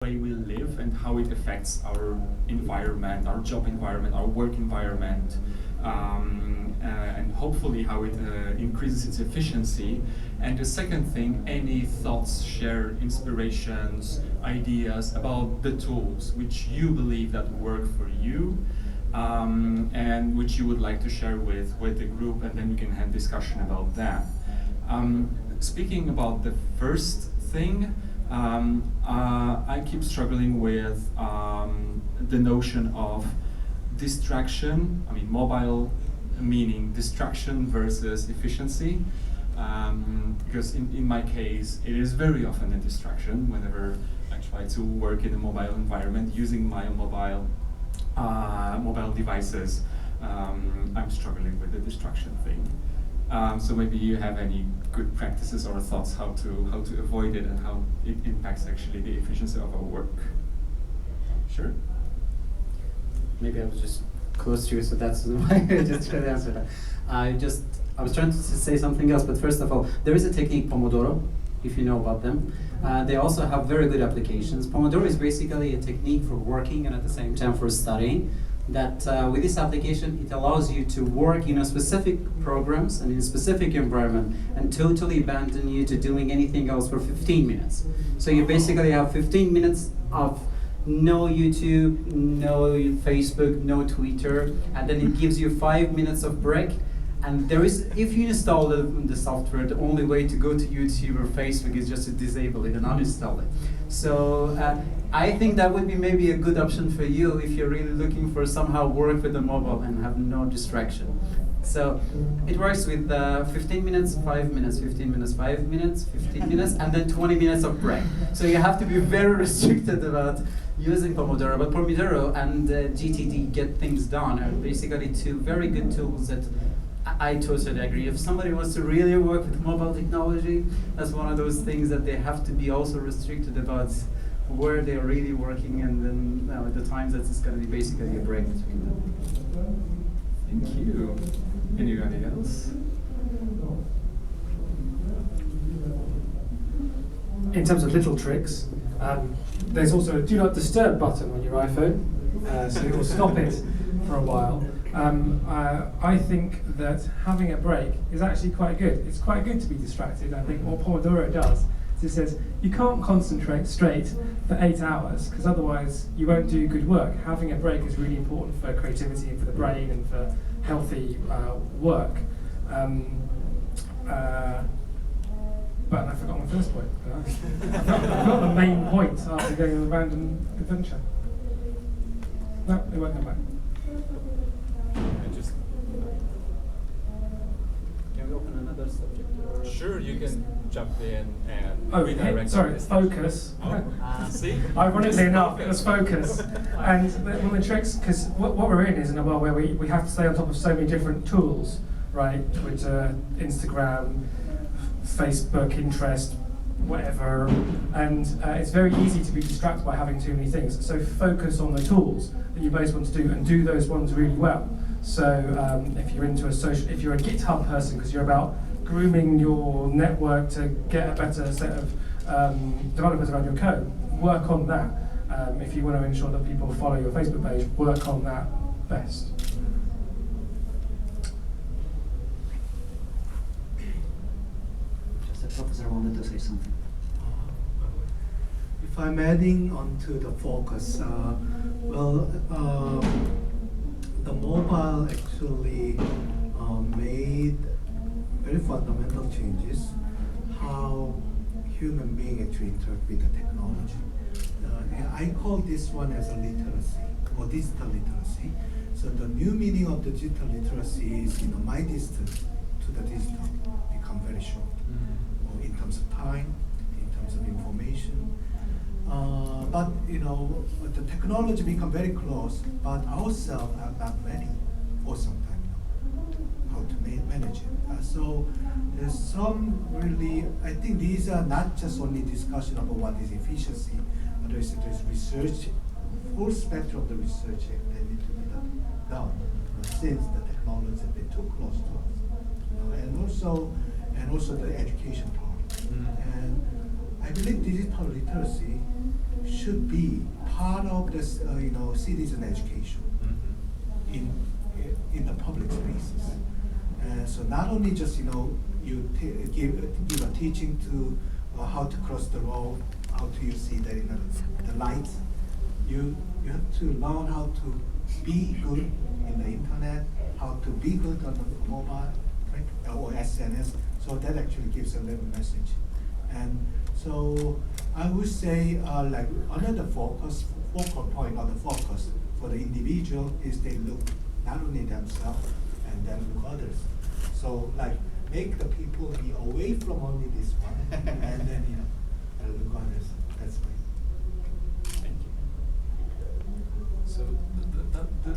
way we live and how it affects our environment, our job environment, our work environment, and hopefully how it increases its efficiency. And the second thing, any thoughts, share inspirations, ideas about the tools which you believe that work for you, and which you would like to share with the group, and then we can have discussion about that. Speaking about the first thing, I keep struggling with the notion of distraction. I mean, mobile meaning distraction versus efficiency. Because in my case, it is very often a distraction whenever I try to work in a mobile environment using my mobile devices. I'm struggling with the distraction thing. So maybe you have any good practices or thoughts how to avoid it and how it impacts actually the efficiency of our work. Sure. Maybe I was just close to you, so that's why I just tried to answer that. I was trying to say something else, but first of all, there is a technique, Pomodoro, if you know about them. They also have very good applications. Pomodoro is basically a technique for working and at the same time for studying. That with this application, it allows you to work in a specific programs and in a specific environment and totally abandon you to doing anything else for 15 minutes. So you basically have 15 minutes of no YouTube, no Facebook, no Twitter, and then it gives you 5 minutes of break. And there is, if you install the software, the only way to go to YouTube or Facebook is just to disable it and uninstall it. So I think that would be maybe a good option for you if you're really looking for somehow work with the mobile and have no distraction. So it works with 15 minutes, 5 minutes, 15 minutes, 5 minutes, 15 minutes, and then 20 minutes of break. So you have to be very restricted about using Pomodoro. But Pomodoro and GTD, Get Things Done, are basically two very good tools that I totally agree. If somebody wants to really work with mobile technology, that's one of those things that they have to be also restricted about where they're really working, and then the times that it's going to be basically a break between them. Thank you. Anybody else? In terms of little tricks, there's also a do not disturb button on your iPhone, so it will stop it for a while. I think that having a break is actually quite good. It's quite good to be distracted. I think what Pomodoro does is it says you can't concentrate straight for 8 hours because otherwise you won't do good work. Having a break is really important for creativity and for the brain and for healthy work. But I forgot my first point. I forgot the main point after going on a random adventure. No, it won't come back. Can we open another subject? Sure, you can jump in and redirect. Focus. See? Ironically enough, it was focus. And one of the tricks, because what we're in is in a world where we have to stay on top of so many different tools, right? Twitter, Instagram, Facebook, Pinterest, whatever. And it's very easy to be distracted by having too many things. So focus on the tools that you both want to do and do those ones really well. So if you're into if you're a GitHub person because you're about grooming your network to get a better set of developers around your code, work on that. If you want to ensure that people follow your Facebook page, work on that best. Just the professor wanted to say something. If I'm adding on to the focus, the mobile actually made very fundamental changes how human beings actually interact with the technology. I call this one as a literacy or digital literacy. So the new meaning of the digital literacy is, my distance to the digital become very short, in terms of time, in terms of information. But the technology become very close, but ourselves are not ready for some time now how to manage it. So there's some really, I think these are not just only discussion about what is efficiency, but there's research, full spectrum of the research that need to be done since the technology has been too close to us, and also the education part. And I believe digital literacy should be part of this, citizen education in the public spaces. So not only just you give a teaching to how to cross the road, how to you see the lights. You have to learn how to be good in the internet, how to be good on the mobile, right, or SNS. So that actually gives a little message. And so I would say like another focal point or the focus for the individual is they look not only themselves and then look others. So like make the people be away from only this one and then look others. That's my. Thank you. So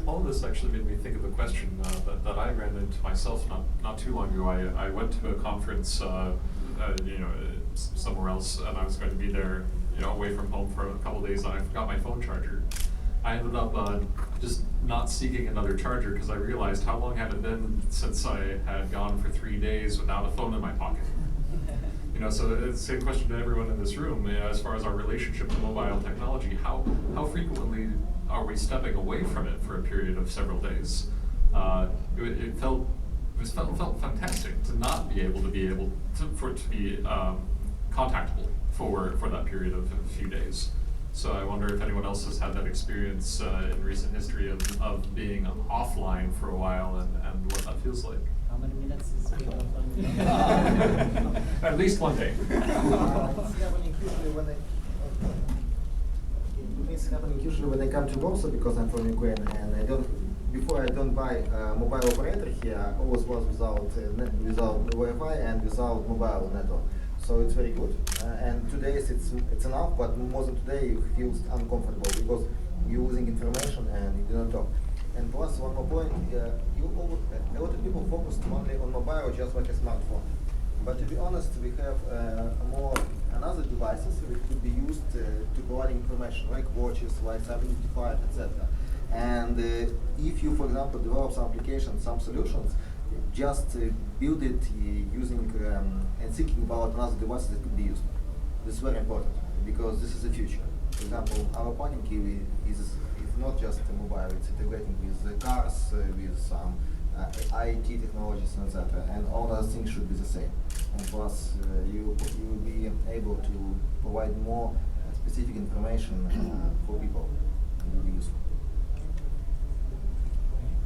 all of this actually made me think of a question that I ran into myself not too long ago. I went to a conference, somewhere else, and I was going to be there, away from home for a couple of days, and I forgot my phone charger. I ended up just not seeking another charger because I realized how long had it been since I had gone for 3 days without a phone in my pocket. So it's the same question to everyone in this room, as far as our relationship to mobile technology. How frequently are we stepping away from it for a period of several days? It felt fantastic to not be able to be contactable for that period of a few days. So I wonder if anyone else has had that experience in recent history of being offline for a while and what that feels like. How many minutes is being offline? At least one day. It's happening usually when I come to Warsaw because I'm from Ukraine and before I don't buy a mobile operator here, I always was without Wi-Fi and without mobile network. So it's very good. And 2 days it's enough, but more than 2 days you feel uncomfortable because you're losing information and you do not talk. And plus one more point, a lot of people focus only on mobile just like a smartphone. But to be honest, we have more another devices which could be used to provide information, like watches, like self-identified, etc. And if you, for example, develop some applications, some solutions, just build it using and thinking about another devices that could be used. This is very important because this is the future. For example, our parking key is not just mobile; it's integrating with the cars, with some IT technologies, etc. And all those things should be the same. And plus, you will be able to provide more specific information for people. It will be useful.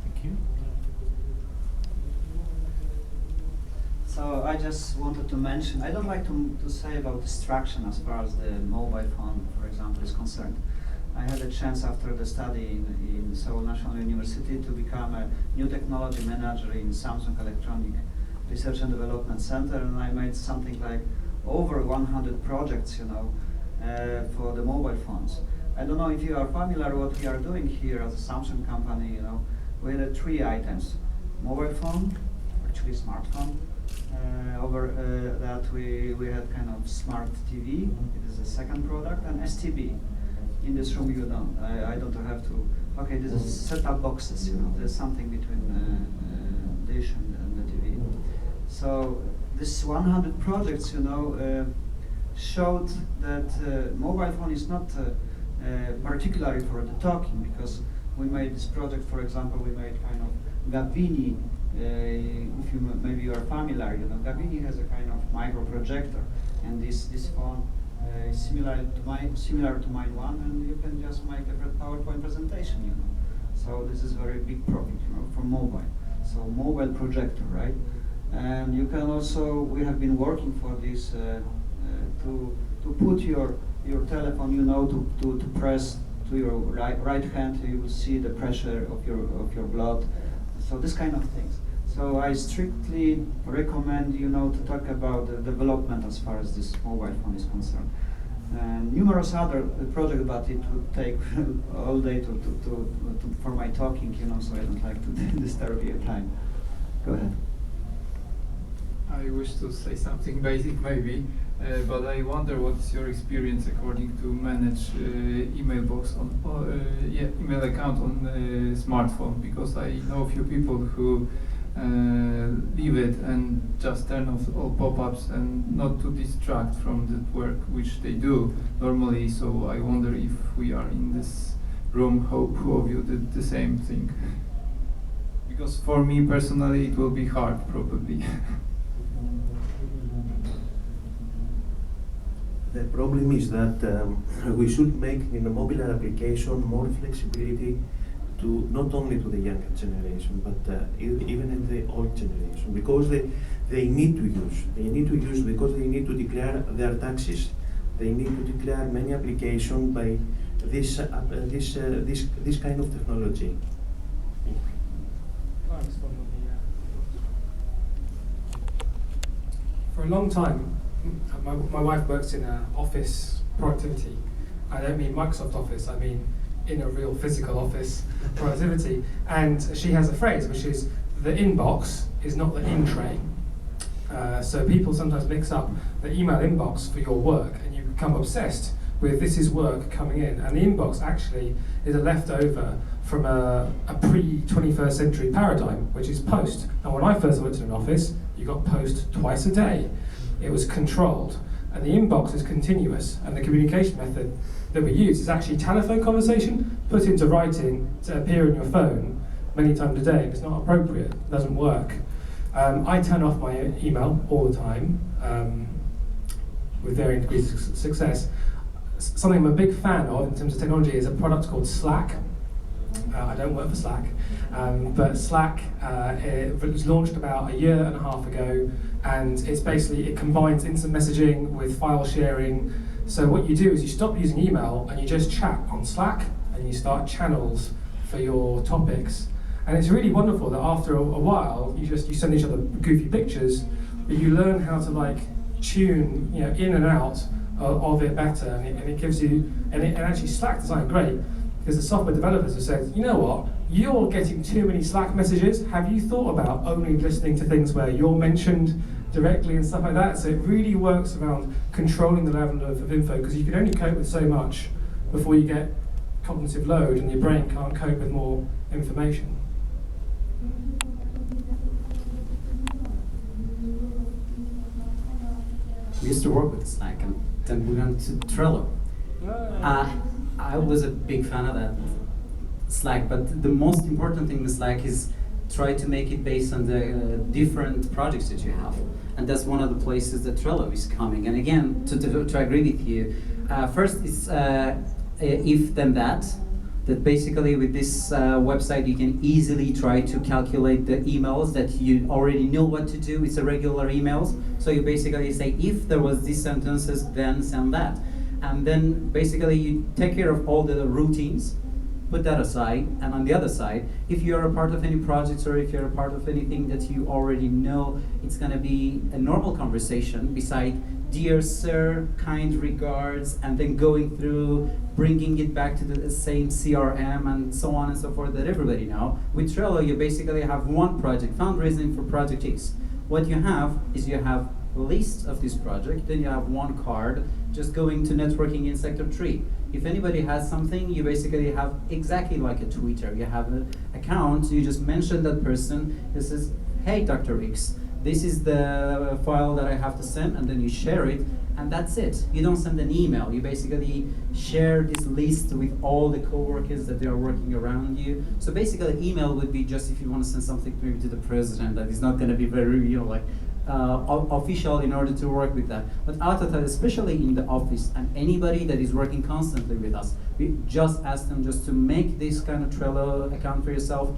Thank you. So I just wanted to mention, I don't like to say about distraction as far as the mobile phone, for example, is concerned. I had a chance after the study in Seoul National University to become a new technology manager in Samsung Electronic Research and Development Center, and I made something like over 100 projects, for the mobile phones. I don't know if you are familiar what we are doing here as a Samsung company. We had 3 items: mobile phone, actually smartphone. Over that we had kind of smart TV. It is the second product, and STB. In this room, I don't have to. Okay, this is set-up boxes. There's something between dish and the TV. So this 100 projects, showed that mobile phone is not particularly for the talking, because we made this project. For example, we made kind of Gabini. If maybe you are familiar, Gabini has a kind of micro projector, and this phone is similar to mine one, and you can just make a PowerPoint presentation. So this is very big profit, from mobile. So mobile projector, right? And you can also, we have been working for this to put your telephone, to press to your right hand, you will see the pressure of your blood. So this kind of things. So I strictly recommend, to talk about the development as far as this mobile phone is concerned. And numerous other projects, but it would take all day for my talking, so I don't like to disturb your time. Go ahead. I wish to say something basic maybe, but I wonder what's your experience according to manage email account on smartphone, because I know a few people who leave it and just turn off all pop-ups and not to distract from the work which they do normally. So I wonder if we are in this room, who of you did the same thing? Because for me personally it will be hard probably. The problem is that we should make in the mobile application more flexibility to not only to the younger generation, but even in the old generation, because they need to use because they need to declare their taxes. They need to declare many applications by this kind of technology. For a long time, my wife works in office productivity. I don't mean Microsoft Office, I mean in a real physical office productivity. And she has a phrase which is, the inbox is not the in tray. So people sometimes mix up the email inbox for your work and you become obsessed with this is work coming in. And the inbox actually is a leftover from a pre-21st century paradigm, which is post. And when I first worked in an office, you got post twice a day. It was controlled. And the inbox is continuous, and the communication method that we use is actually telephone conversation put into writing to appear on your phone many times a day. It's not appropriate, it doesn't work. I turn off my email all the time with varying degrees of success. Something I'm a big fan of in terms of technology is a product called Slack. I don't work for Slack, but Slack it was launched about a year and a half ago, and it's basically, it combines instant messaging with file sharing. So what you do is you stop using email and you just chat on Slack, and you start channels for your topics. And it's really wonderful that after a while, you send each other goofy pictures, but you learn how to tune in and out of it better, and it gives you, and actually Slack designed great, because the software developers have said, you know what, you're getting too many Slack messages. Have you thought about only listening to things where you're mentioned directly and stuff like that? So it really works around controlling the level of info, because you can only cope with so much before you get cognitive load and your brain can't cope with more information. We used to work with Slack, and then we went to Trello. I was a big fan of that Slack, but the most important thing with Slack is try to make it based on the different projects that you have. And that's one of the places that Trello is coming. And again, to agree with you, first it's if then that basically with this website you can easily try to calculate the emails that you already know what to do. It's a regular emails. So you basically say, if there was these sentences, then send that. And then basically you take care of all the routines, put that aside, and on the other side, if you're a part of any projects or if you're a part of anything that you already know, it's gonna be a normal conversation beside dear sir, kind regards, and then going through, bringing it back to the same CRM and so on and so forth that everybody know. With Trello, you basically have one project, fundraising for project X. What you have is you have a list of this project, then you have one card, just going to networking in Sector 3. If anybody has something, you basically have exactly like a Twitter. You have an account, you just mention that person, this is, hey Dr. X, this is the file that I have to send, and then you share it, and that's it. You don't send an email, you basically share this list with all the co-workers that they are working around you. So basically email would be just if you want to send something maybe to the president that is not going to be very, official in order to work with that. But out of that, especially in the office, and anybody that is working constantly with us, we just ask them just to make this kind of Trello account for yourself.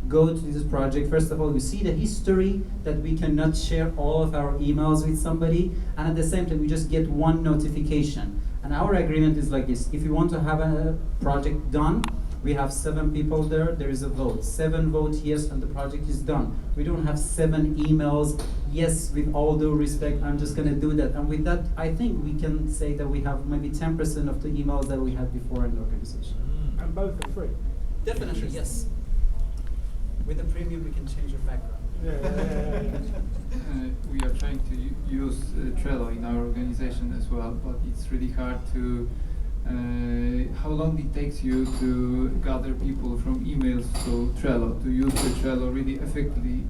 Go to this project. First of all, you see the history that we cannot share all of our emails with somebody, and at the same time, we just get one notification. And our agreement is like this: if you want to have a project done, we have 7 people there, there is a vote. 7 votes yes, and the project is done. We don't have 7 emails, yes, with all due respect, I'm just gonna do that. And with that, I think we can say that we have maybe 10% of the emails that we had before in the organization. And both are free? Definitely, yes. With a premium, we can change your background. We are trying to use Trello in our organization as well, but it's really hard to how long it takes you to gather people from emails to Trello, to use the Trello really effectively,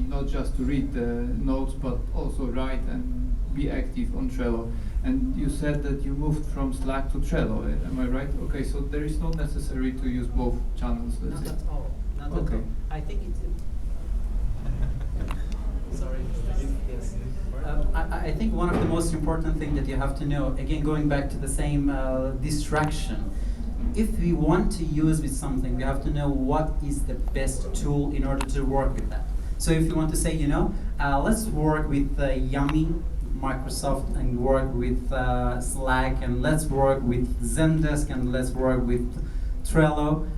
not just to read the notes, but also write and be active on Trello. And you said that you moved from Slack to Trello, am I right? Okay, so there is not necessary to use both channels, let's Not say. at all. Not Okay. at all. I think it's. Sorry. Yes. I think one of the most important things that you have to know, again, going back to the same distraction, if we want to use with something, we have to know what is the best tool in order to work with that. So if you want to say, let's work with Yummy, Microsoft, and work with Slack, and let's work with Zendesk, and let's work with Trello.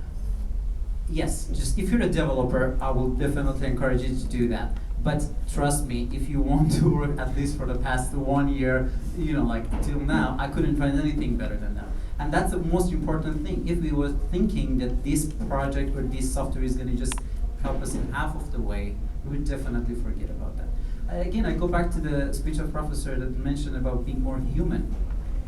Yes, just if you're a developer, I will definitely encourage you to do that. But trust me, if you want to work at least for the past 1 year, like till now, I couldn't find anything better than that. And that's the most important thing. If we were thinking that this project or this software is going to just help us in half of the way, we would definitely forget about that. Again, I go back to the speech of professor that mentioned about being more human.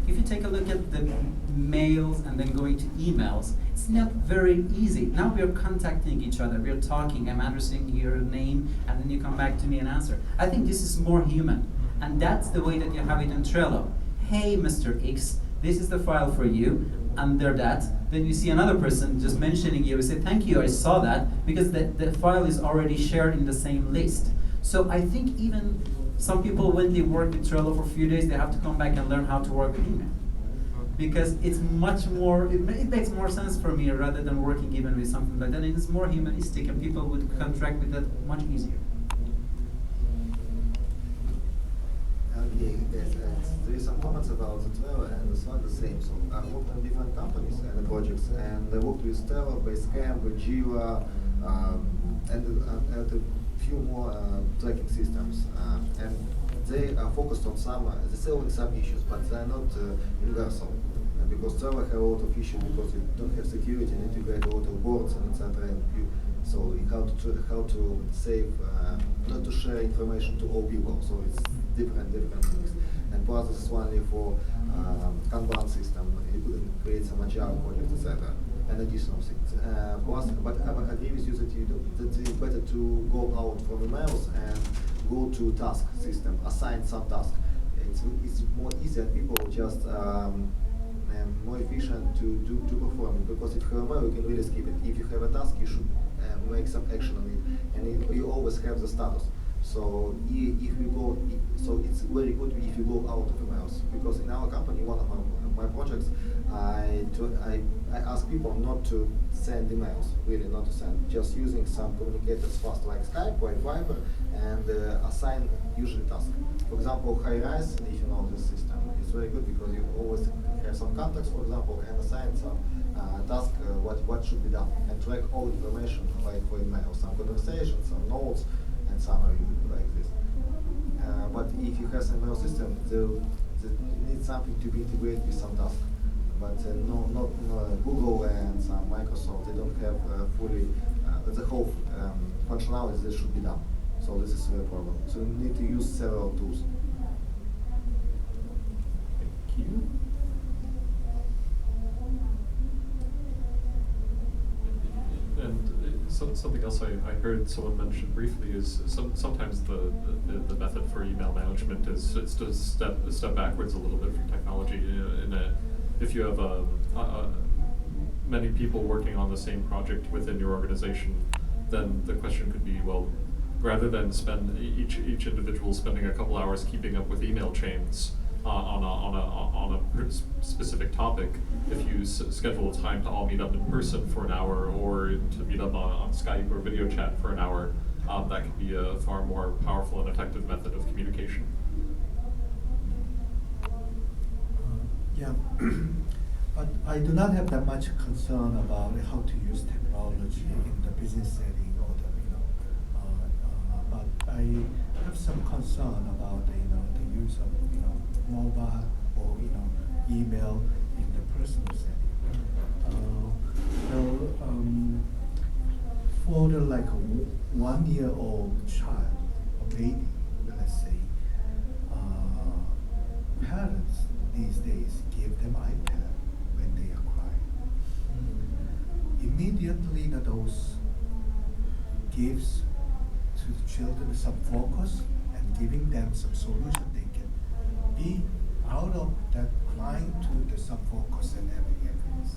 If you take a look at the mails and then going to emails, it's not very easy. Now we are contacting each other, we are talking, I'm addressing your name, and then you come back to me and answer. I think this is more human, and that's the way that you have it in Trello. Hey, Mr. X, this is the file for you. Under that, then you see another person just mentioning you, say, thank you, I saw that, because the file is already shared in the same list. So I think even some people, when they work with Trello for a few days, they have to come back and learn how to work with email. Because it's much more, it makes more sense for me rather than working even with something like that. And it's more humanistic, and people would contract with that much easier. Okay, yes, there is some comments about the Trello, and it's not the same. So I worked on different companies and projects, and I worked with Trello, Basecamp, Jira, and a few more tracking systems. And they are focused on they're solving some issues, but they're not universal. Because Trello have a lot of issues because you don't have security and integrate a lot of boards and etc. So how to save, not to share information to all people. So it's different things. And plus this is only for Kanban system. You could create some agile projects, etc. And additional things. Plus, but I agree with you that it's better to go out from emails and go to task system, assign some task. It's more easier. People just more efficient to perform it, because if you have a mail, you can really skip it. If you have a task, you should make some action on it, and you always have the status. So if you go, so it's very good if you go out of emails, because in our company, one of my projects, I ask people not to send emails, really not to send, just using some communicators fast like Skype or Viber, and assign usually tasks. For example, Hi-Rise, if you know this system, it's very good because you always have some contacts, for example, and assign some task what should be done, and track all information like for email, some conversations, some notes, and summary like this. But if you have some email system, they need something to be integrated with some task. But not Google and some Microsoft, they don't have fully the whole functionality that should be done. So this is a problem. So you need to use several tools. Thank you. And something else I heard someone mention briefly is sometimes the method for email management is to step backwards a little bit from technology. If you have many people working on the same project within your organization, then the question could be, well, rather than spend each individual spending a couple hours keeping up with email chains on a specific topic, if you schedule a time to all meet up in person for an hour, or to meet up on Skype or video chat for an hour, that could be a far more powerful and effective method of communication. Yeah, but I do not have that much concern about how to use technology in the business setting or but I have some concern about the use of mobile or email in the personal setting. For the 1-year-old child or baby, let's say, parents these days give them iPad immediately those gives to the children some focus and giving them some solution they can be out of that crying to the some focus and having evidence.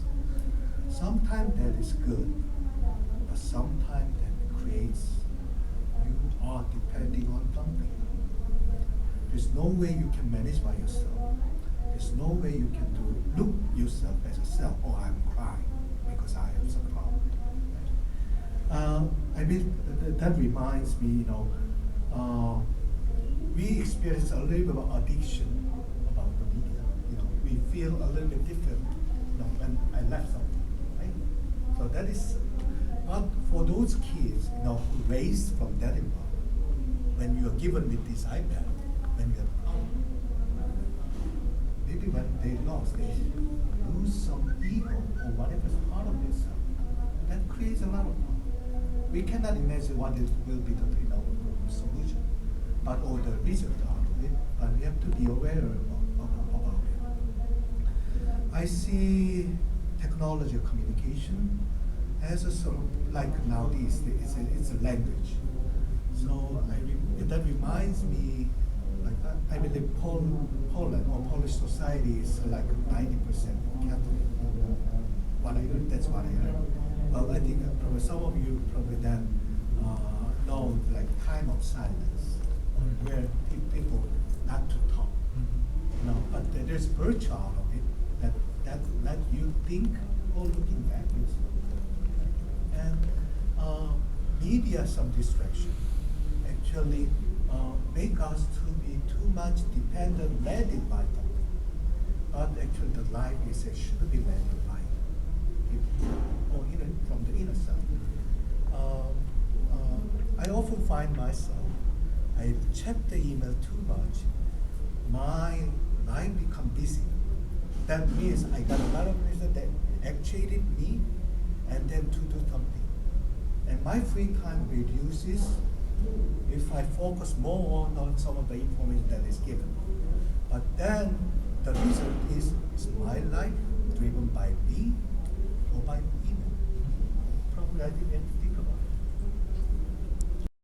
Sometimes that is good, but sometimes that creates you are depending on something. There's no way you can manage by yourself. There's no way you can look yourself as a self. Oh, I'm crying because I have some problem. I mean, that reminds me, we experience a little bit of addiction about the media. We feel a little bit different, when I left something, right? So that is, but for those kids, who raised from that environment, when you are given with this iPad, when you have power, maybe when they lost, they lose some ego or whatever is part of themselves. That creates a lot of problem. We cannot imagine what it will be the solution, but or the result out of it. But we have to be aware about it. I see technology communication as a sort of like nowadays it's a language. So that reminds me, like I believe Poland or Polish society is like 90% Catholic. That's what I heard. Well, I think probably some of you probably then know like time of silence, where people not to talk. But there's virtue out of it that let you think or looking backwards. And media some distraction actually make us to be too much dependent, led by them. But actually the life should be led by people, or from the inner self. I often find myself, I check the email too much, my mind become busy. That means I got a lot of reasons that actuated me and then to do something. And my free time reduces if I focus more on some of the information that is given. But then the result is my life driven by me